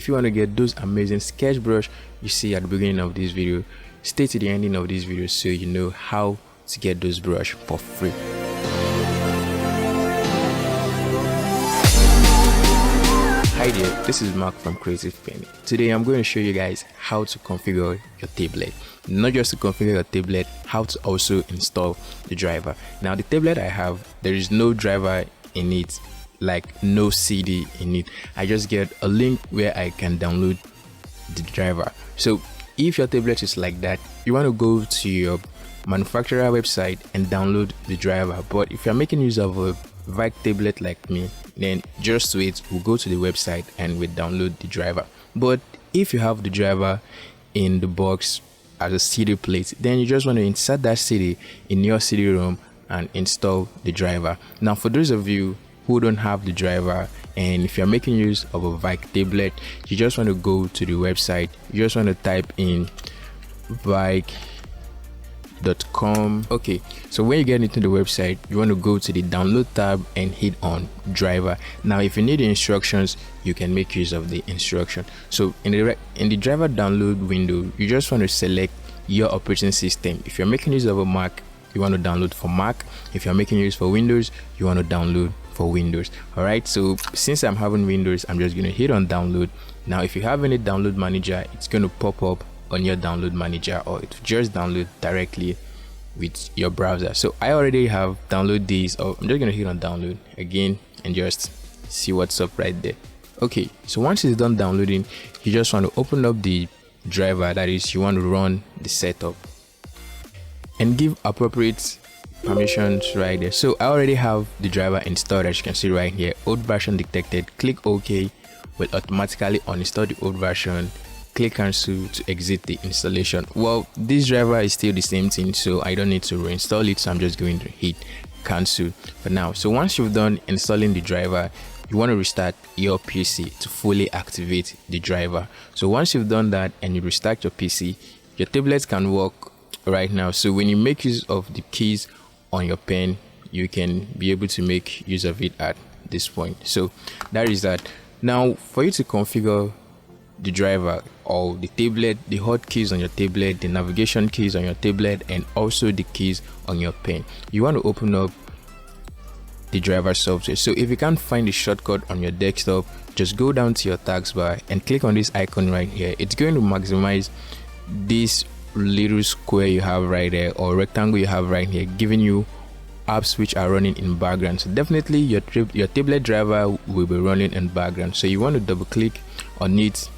you want to get those amazing sketch brush you see at the beginning of this video, stay to the ending of this video so you know how to get those brush for free. Hi there, this is Mark from Creative Pen. Today I'm going to show you guys how to configure your tablet. Not just to configure your tablet, how to also install the driver. Now the tablet I have, there is no driver in it, like no CD in it. I just get a link where I can download the driver. So if your tablet is like that, you want to go to your manufacturer website and download the driver. But if you're making use of a Veikk tablet like me, then just wait, we'll go to the website and we'll download the driver. But if you have the driver in the box as a CD plate, then you just want to insert that CD in your CD-ROM and install the driver. Now for those of you who don't have the driver, and if you're making use of a Veikk tablet, you just want to go to the website, you just want to type in Veikk.com. Okay, so when you get into the website, you want to go to the download tab and hit on driver. Now if you need the instructions, you can make use of the instruction. So in the driver download window, you just want to select your operating system. If you're making use of a Mac, you want to download for Mac. If you're making use for Windows, you want to download for Windows. All right, so since I'm having Windows, I'm just going to hit on download. Now if you have any download manager, it's going to pop up on your download manager, or it just download directly with your browser. So I already have downloaded these. I'm just going to hit on download again and just see what's up right there. Okay, so once it's done downloading, you just want to open up the driver, that is, you want to run the setup and give appropriate permissions right there. So I already have the driver installed, as you can see right here. Old version detected. Click OK, will automatically uninstall the old version. Click cancel to exit the installation. Well, this driver is still the same thing, so I don't need to reinstall it, so I'm just going to hit cancel for now. So once you've done installing the driver, you want to restart your PC to fully activate the driver. So once you've done that and you restart your PC, your tablet can work right now. So when you make use of the keys on your pen, you can be able to make use of it at this point. So that is that. Now for you to configure the driver or the tablet, the hotkeys on your tablet, the navigation keys on your tablet, and also the keys on your pen, you want to open up the driver software. So if you can't find the shortcut on your desktop, just go down to your taskbar and click on this icon right here. It's going to maximize this little square you have right there, or rectangle you have right here, giving you apps which are running in background. So definitely your tablet driver will be running in background, so you want to double click on it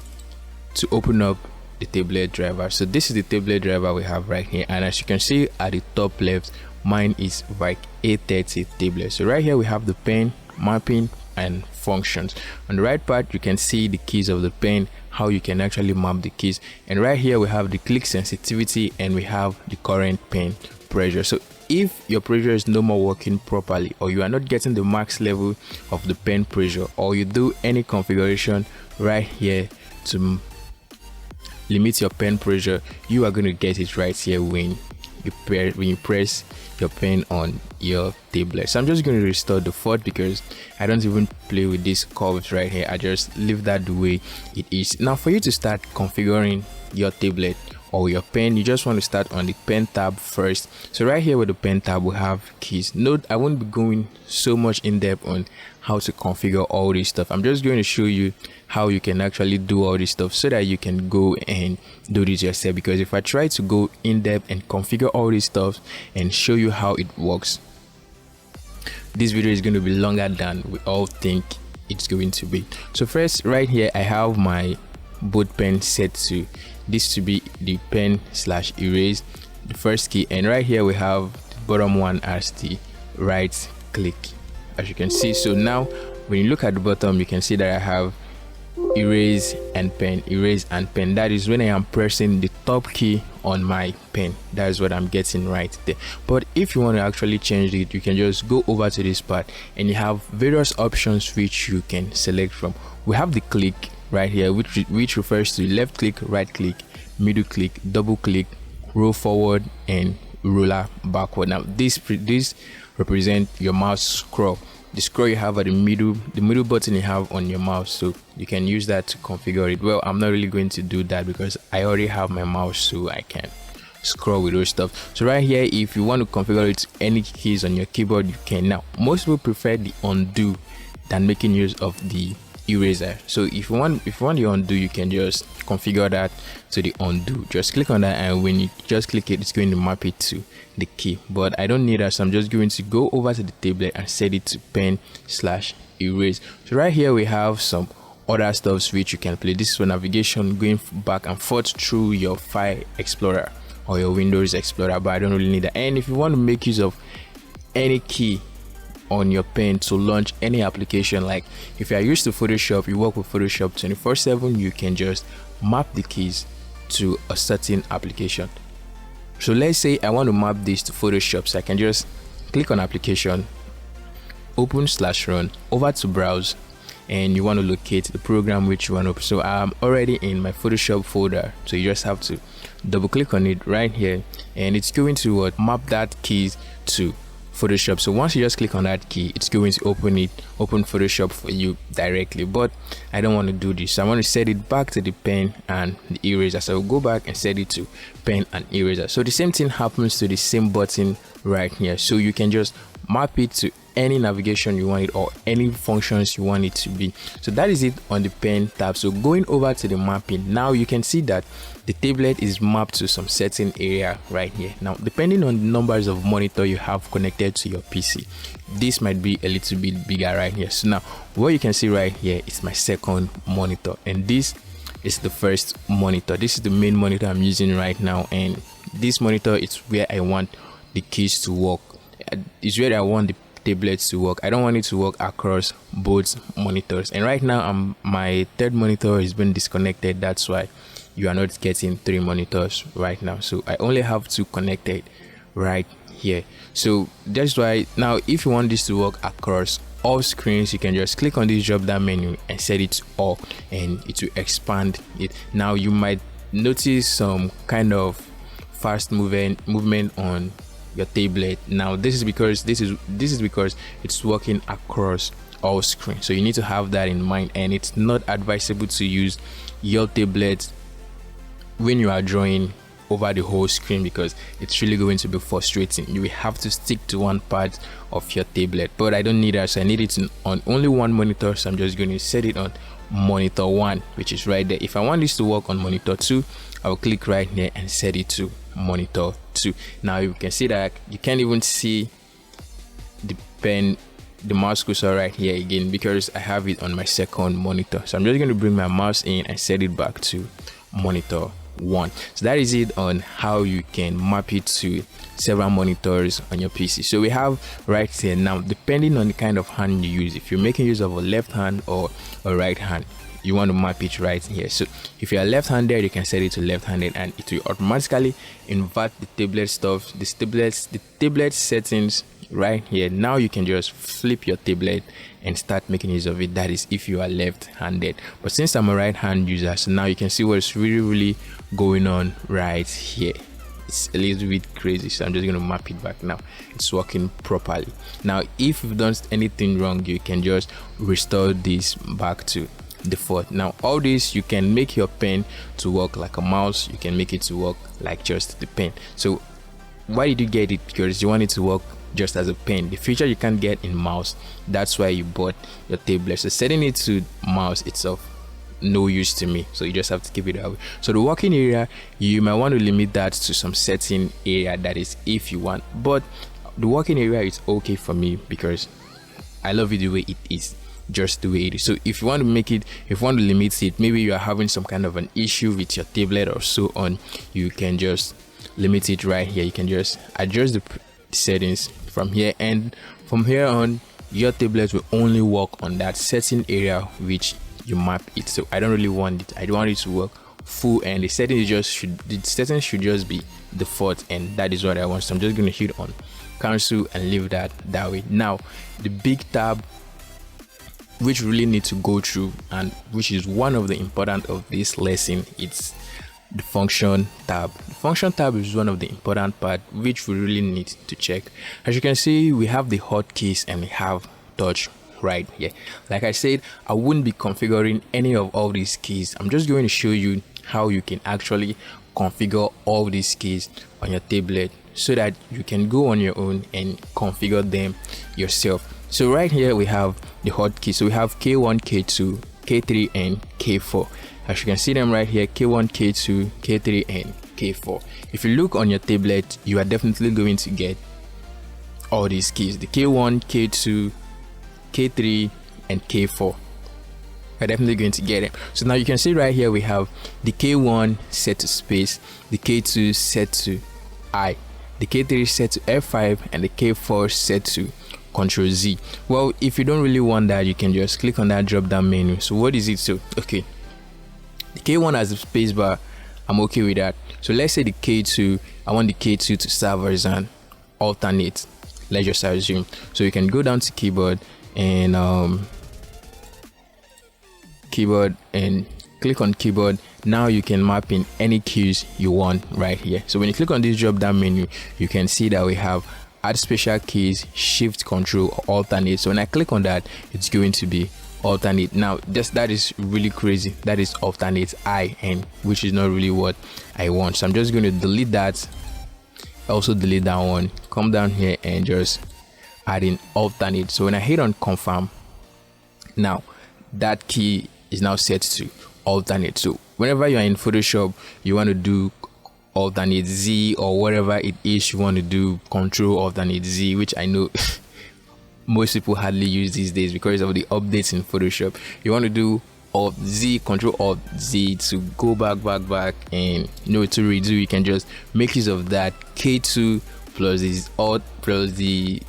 to open up the tablet driver. So this is the tablet driver we have right here, and as you can see at the top left, mine is Veikk A30 tablet. So right here we have the pen, mapping, and functions. On the right part, you can see the keys of the pen, how you can actually map the keys, and right here we have the click sensitivity and we have the current pen pressure. So if your pressure is no more working properly, or you are not getting the max level of the pen pressure, or you do any configuration right here to limit your pen pressure, you are going to get it right here when you press your pen on your tablet. So I'm just going to restore the default because I don't even play with these curves right here. I just leave that the way it is. Now for you to start configuring your tablet or your pen, you just want to start on the pen tab first. So right here with the pen tab, we have keys. Note, I won't be going so much in depth on how to configure all this stuff. I'm just going to show you how you can actually do all this stuff so that you can go and do this yourself, because if I try to go in depth and configure all this stuff and show you how it works, this video is going to be longer than we all think it's going to be. So first, right here I have my both pen set to this to be the pen / erase, the first key, and right here we have the bottom one as the right click, as you can see. So now when you look at the bottom, you can see that I have erase and pen, erase and pen. That is when I am pressing the top key on my pen. That is what I'm getting right there. But if you want to actually change it, you can just go over to this part and you have various options which you can select from. We have the click right here, which refers to left click, right click, middle click, double click, roll forward, and ruler backward. Now this represent your mouse scroll. the scroll you have at the middle button you have on your mouse, so you can use that to configure it. Well, I'm not really going to do that because I already have my mouse, so I can scroll with those stuff. So right here, if you want to configure it any keys on your keyboard, you can. Now most people prefer the undo than making use of the eraser. So if you want the undo, you can just configure that to the undo. Just click on that, and when you just click it, it's going to map it to the key. But I don't need that, so I'm just going to go over to the tablet and set it to pen/erase. So right here we have some other stuffs which you can play. This is for navigation, going back and forth through your file explorer or your Windows Explorer, but I don't really need that. And if you want to make use of any key on your pen to launch any application, like if you are used to Photoshop, you work with Photoshop 24/7, you can just map the keys to a certain application. So let's say I want to map this to Photoshop, so I can just click on application, open/run, over to browse, and you want to locate the program which you want to open. So I'm already in my Photoshop folder, so you just have to double click on it right here, and it's going to map that keys to Photoshop. So once you just click on that key, it's going to open Photoshop for you directly. But I don't want to do this, so I want to set it back to the pen and the eraser. So I'll go back and set it to pen and eraser. So the same thing happens to the same button right here. So you can just map it to any navigation you want it or any functions you want it to be. So that is it on the pen tab. So going over to the mapping, now you can see that the tablet is mapped to some certain area right here. Now depending on the numbers of monitor you have connected to your PC, this might be a little bit bigger right here. So now what you can see right here is my second monitor, and this is the first monitor. This is the main monitor I'm using right now, and this monitor is where I want the keys to work. It's where I want the tablets to work. I don't want it to work across both monitors, and right now my third monitor is been disconnected. That's why you are not getting 3 monitors right now. So I only have 2 connected right here. So that's why now if you want this to work across all screens, you can just click on this drop down menu and set it to all, and it will expand it. Now you might notice some kind of fast movement on your tablet. Now this is because it's working across all screens, so you need to have that in mind. And it's not advisable to use your tablet when you are drawing over the whole screen, because it's really going to be frustrating. You will have to stick to one part of your tablet, but I don't need that, so I need it on only one monitor. So I'm just going to set it on monitor 1, which is right there. If I want this to work on monitor 2, I'll click right here and set it to monitor 2. Now you can see that you can't even see the mouse cursor right here again because I have it on my second monitor. So I'm just going to bring my mouse in and set it back to monitor 1. So that is it on how you can map it to several monitors on your PC. So we have right here. Now depending on the kind of hand you use, if you're making use of a left hand or a right hand, you want to map it right here. So if you are left-handed, you can set it to left-handed, and it will automatically invert the tablet stuff, the tablet settings right here. Now you can just flip your tablet and start making use of it. That is if you are left-handed. But since I'm a right-hand user, so now you can see what's really going on right here. It's a little bit crazy, so I'm just going to map it back. Now it's working properly. Now if you've done anything wrong, you can just restore this back to default. Now all this, you can make your pen to work like a mouse, you can make it to work like just the pen. So why did you get it? Because you want it to work just as a pen. The feature you can't get in mouse, that's why you bought your tablet. So setting it to mouse itself, no use to me, so you just have to keep it that way. So the working area, you might want to limit that to some certain area, that is if you want, but the working area is okay for me because I love it the way it is, just the way it is. So if you want to make it, if you want to limit it, maybe you are having some kind of an issue with your tablet or so on, you can just limit it right here. You can just adjust the settings from here, and from here on your tablet will only work on that certain area which you map it. So I don't really want it, I don't want it to work full, and the settings should just be default, and that is what I want. So I'm just going to hit on cancel and leave that way. Now the big tab which really need to go through, and which is one of the important of this lesson, it's the function tab. The function tab is one of the important part which we really need to check. As you can see, we have the hotkeys and we have touch right here. Like I said, I wouldn't be configuring any of all these keys. I'm just going to show you how you can actually configure all these keys on your tablet so that you can go on your own and configure them yourself. So right here we have the hotkeys. So we have K1, K2, K3 and K4. As you can see them right here, K1, K2, K3 and K4. If you look on your tablet, you are definitely going to get all these keys, the K1, K2, K3 and K4. We're definitely going to get them. So now you can see right here we have the K1 set to space, the K2 set to I, the K3 set to F5 and the K4 set to Control Z. Well, if you don't really want that, you can just click on that drop down menu. So what is it? So okay, the K1 has a space bar. I'm okay with that. So let's say the K2, I want the K2 to serve as an alternate. Let's just assume. So you can go down to keyboard and click on keyboard. Now you can map in any keys you want right here. So when you click on this drop down menu, you can see that we have add special keys, shift, control, alternate. So when I click on that, it's going to be alternate. Now that is really crazy. That is alternate I, and which is not really what I want. So I'm just going to delete that. Also delete that one, come down here and just add in alternate. So when I hit on confirm, now that key is now set to alternate. So whenever you're in Photoshop, you want to do alternate Z or whatever it is you want to do, control alternate Z, which I know most people hardly use these days because of the updates in Photoshop. You want to do Alt Z, Control Alt Z to go back and to redo. You can just make use of that K2 plus this Alt plus the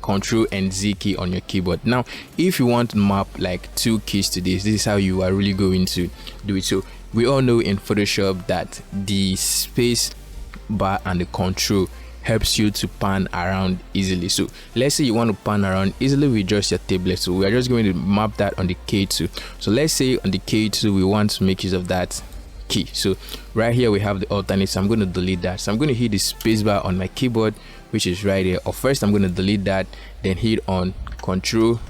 Control and Z key on your keyboard. Now if you want to map like two keys to this is how you are really going to do it. So we all know in Photoshop that the space bar and the control helps you to pan around easily. So let's say you want to pan around easily with just your tablet. So we are just going to map that on the K2. So let's say on the K2 we want to make use of that key. So right here we have the alternate. So I'm going to delete that. So I'm going to hit the space bar on my keyboard, which is right here. Or first I'm going to delete that, then hit on control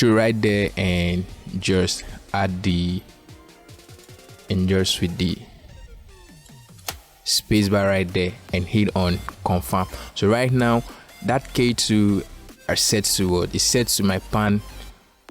right there and just add the with the spacebar right there and hit on confirm. So right now that K2 are set to what is set to my pan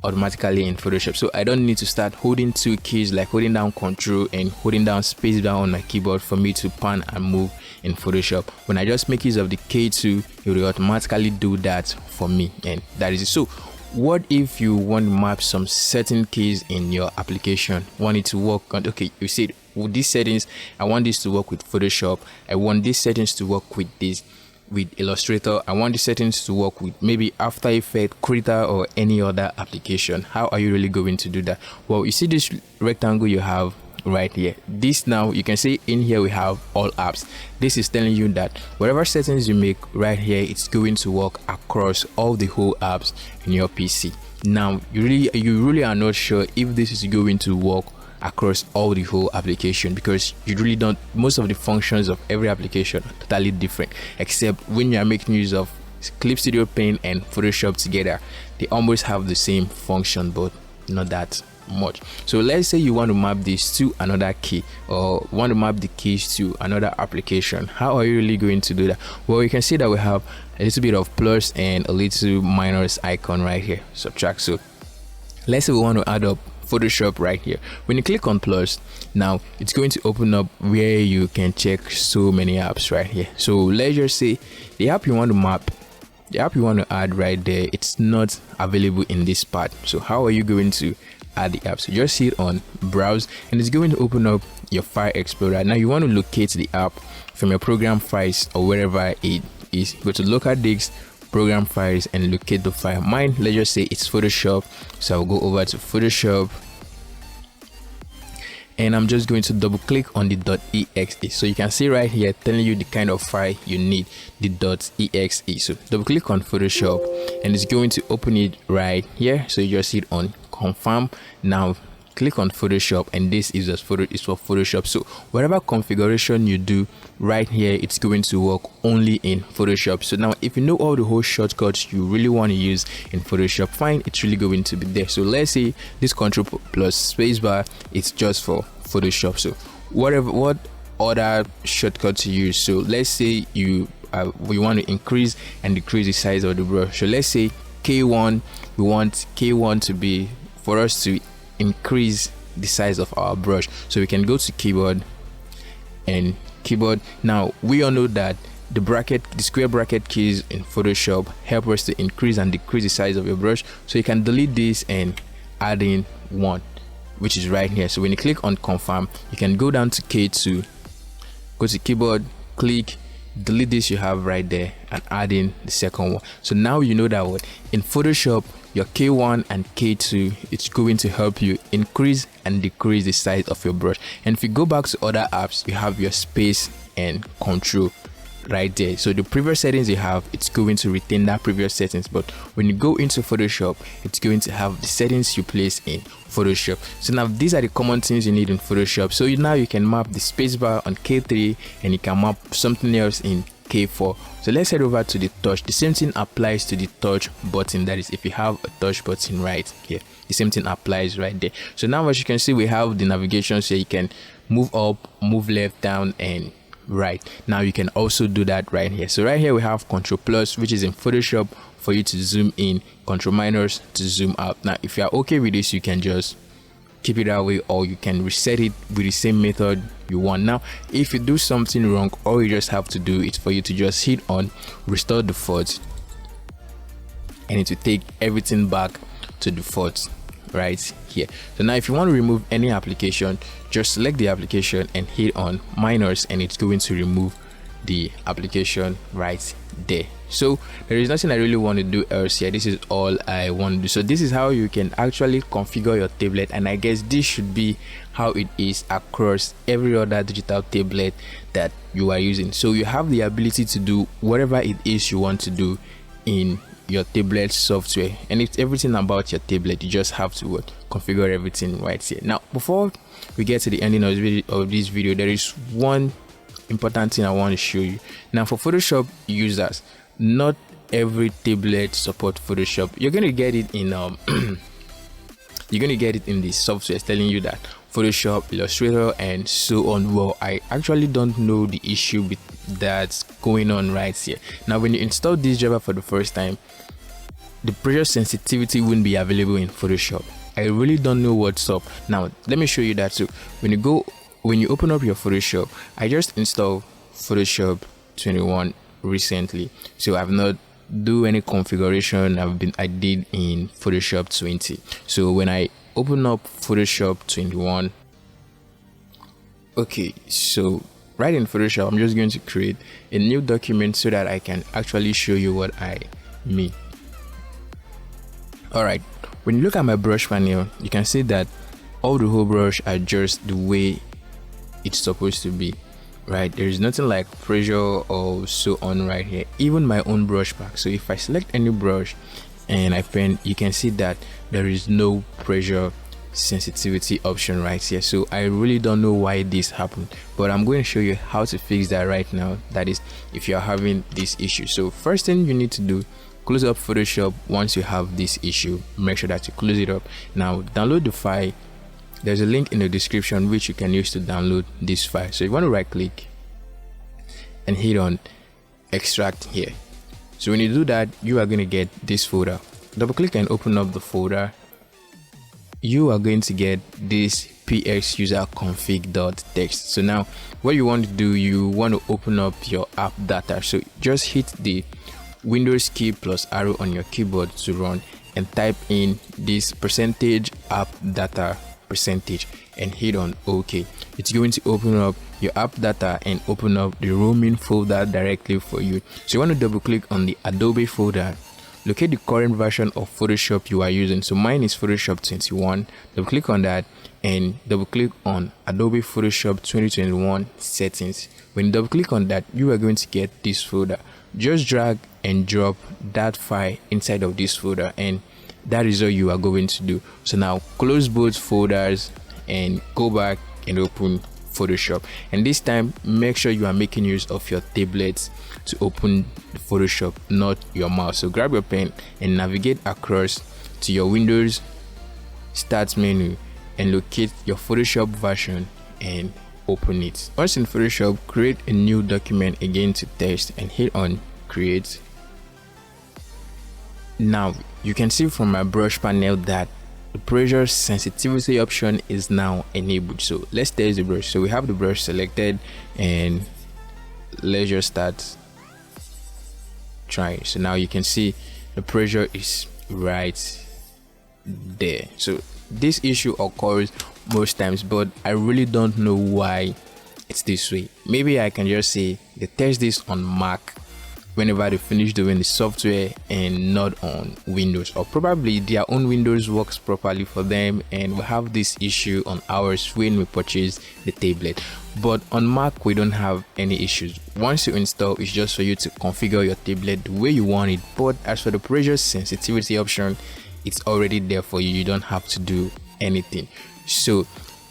automatically in Photoshop. So I don't need to start holding two keys like holding down control and holding down spacebar on my keyboard for me to pan and move in Photoshop. When I just make use of the K2, it will automatically do that for me, and that is it. So what if you want to map some certain keys in your application, want it to work on, okay, you said with these settings I want this to work with Photoshop, I want these settings to work with this with Illustrator, I want the settings to work with maybe After Effects, Krita or any other application. How are you really going to do that? Well, you see this rectangle you have right here, this now you can see in here we have all apps. This is telling you that whatever settings you make right here, it's going to work across all the whole apps in your PC. Now you really are not sure if this is going to work across all the whole application, because you really don't, most of the functions of every application are totally different, except when you are making use of Clip Studio Paint and Photoshop together, they almost have the same function, but not that much. So let's say you want to map this to another key or want to map the keys to another application. How are you really going to do that? Well, you can see that we have a little bit of plus and a little minus icon right here, subtract. So let's say we want to add up Photoshop right here. When you click on plus, now it's going to open up where you can check so many apps right here. So let's just say the app you want to map, the app you want to add right there, it's not available in this part. So how are you going to add the app? So just hit on browse and it's going to open up your file explorer. Now you want to locate the app from your program files or wherever it is. Go to local disk, program files, and locate the file. Mine, let's just say it's Photoshop, so I'll go over to Photoshop and I'm just going to double click on the .exe. So you can see right here telling you the kind of file you need, the .exe. So double click on Photoshop and it's going to open it right here. So you just hit on confirm. Now click on Photoshop, and this is just for Photoshop. So whatever configuration you do right here, it's going to work only in Photoshop. So now if you know all the whole shortcuts you really want to use in Photoshop, fine, it's really going to be there. So let's say this Control plus spacebar, it's just for Photoshop. So what other shortcuts you use? So let's say we want to increase and decrease the size of the brush. So let's say K1, we want K1 to be for us to increase the size of our brush. So we can go to keyboard and keyboard. Now we all know that the square bracket keys in Photoshop help us to increase and decrease the size of your brush. So you can delete this and add in one, which is right here. So when you click on confirm, you can go down to K2, go to keyboard, click, delete this you have right there, and add in the second one. So now you know that what in Photoshop, your K1 and K2, it's going to help you increase and decrease the size of your brush. And if you go back to other apps, you have your space and control right there. So the previous settings you have, it's going to retain that previous settings, but when you go into Photoshop, it's going to have the settings you place in Photoshop. So now these are the common things you need in Photoshop. So now you can map the spacebar on K3, and you can map something else in K4. So let's head over to the touch. The same thing applies to the touch button. That is, if you have a touch button right here, the same thing applies right there. So now as you can see, we have the navigation, so you can move up, move left, down, and right. Now you can also do that right here. So right here we have Control plus, which is in Photoshop for you to zoom in, Control minus to zoom out. Now if you are okay with this, you can just keep it that way, or you can reset it with the same method you want. Now if you do something wrong, all you just have to do is for you to just hit on restore default, and it will take everything back to default right here. So now if you want to remove any application, just select the application and hit on minus, and it's going to remove the application right there. So there is nothing I really want to do else here. This is all I want to do. So this is how you can actually configure your tablet, and I guess this should be how it is across every other digital tablet that you are using. So you have the ability to do whatever it is you want to do in your tablet software, and it's everything about your tablet. You just have to configure everything right here. Now before we get to the ending of this video, there is one important thing I want to show you. Now for Photoshop users, not every tablet support Photoshop. You're gonna get it in you're gonna get it in the software telling you that Photoshop, Illustrator, and so on. Well, I actually don't know the issue with that's going on right here. Now when you install this driver for the first time, the pressure sensitivity wouldn't be available in Photoshop. I really don't know what's up. Now let me show you that too. When you open up your Photoshop, I just installed Photoshop 21 recently, so I've not do any configuration I did in Photoshop 20. So when I open up Photoshop 21, okay, so right in Photoshop, I'm just going to create a new document so that I can actually show you what I mean. All right, when you look at my brush panel, you can see that all the whole brush are just the way it's supposed to be, right? There is nothing like pressure or so on right here. Even my own brush pack. So if I select any brush and I pen, you can see that there is no pressure sensitivity option right here. So I really don't know why this happened, but I'm going to show you how to fix that right now. That is, if you're having this issue. So first thing you need to do, close up Photoshop. Once you have this issue, make sure that you close it up. Now download the file. There's a link in the description which you can use to download this file. So you want to right click and hit on extract here. So when you do that, you are going to get this folder. Double click and open up the folder. You are going to get this px user config.txt. So now what you want to do, you want to open up your app data. So just hit the Windows key plus arrow on your keyboard to run, and type in this %app data % and hit on OK. It's going to open up your app data and open up the roaming folder directly for you. So you want to double click on the Adobe folder, locate the current version of Photoshop you are using. So mine is Photoshop 21. Double click on that and double click on Adobe Photoshop 2021 settings. When you double click on that, you are going to get this folder. Just drag and drop that file inside of this folder, and That is all you are going to do. So now close both folders and go back and open Photoshop, and this time make sure you are making use of your tablet to open Photoshop, not your mouse. So grab your pen and navigate across to your Windows Start menu and locate your Photoshop version and open it. Once in Photoshop, create a new document again to text and hit on create. Now you can see from my brush panel that the pressure sensitivity option is now enabled. So let's test the brush. So we have the brush selected and let's just start trying. So now you can see the pressure is right there. So this issue occurs most times, but I really don't know why it's this way. Maybe I can just say they test this on Mac whenever they finish doing the software and not on Windows, or probably their own Windows works properly for them and we have this issue on ours when we purchase the tablet. But on Mac we don't have any issues. Once you install, it's just for you to configure your tablet the way you want it. But as for the pressure sensitivity option, it's already there for you. You don't have to do anything. So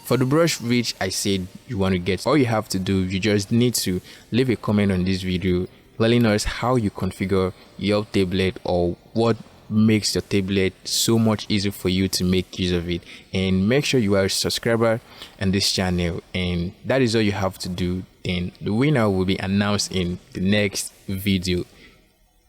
for the brush which I said you want to get, all you have to do, you just need to leave a comment on this video telling us how you configure your tablet or what makes your tablet so much easier for you to make use of it. And make sure you are a subscriber on this channel, and that is all you have to do. Then the winner will be announced in the next video.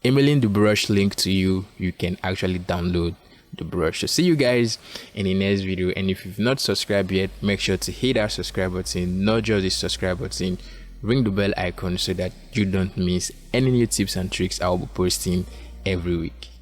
Emailing the brush link to you, you can actually download the brush. So see you guys in the next video, and if you've not subscribed yet, make sure to hit that subscribe button, not just the subscribe button, ring the bell icon so that you don't miss any new tips and tricks I'll be posting every week.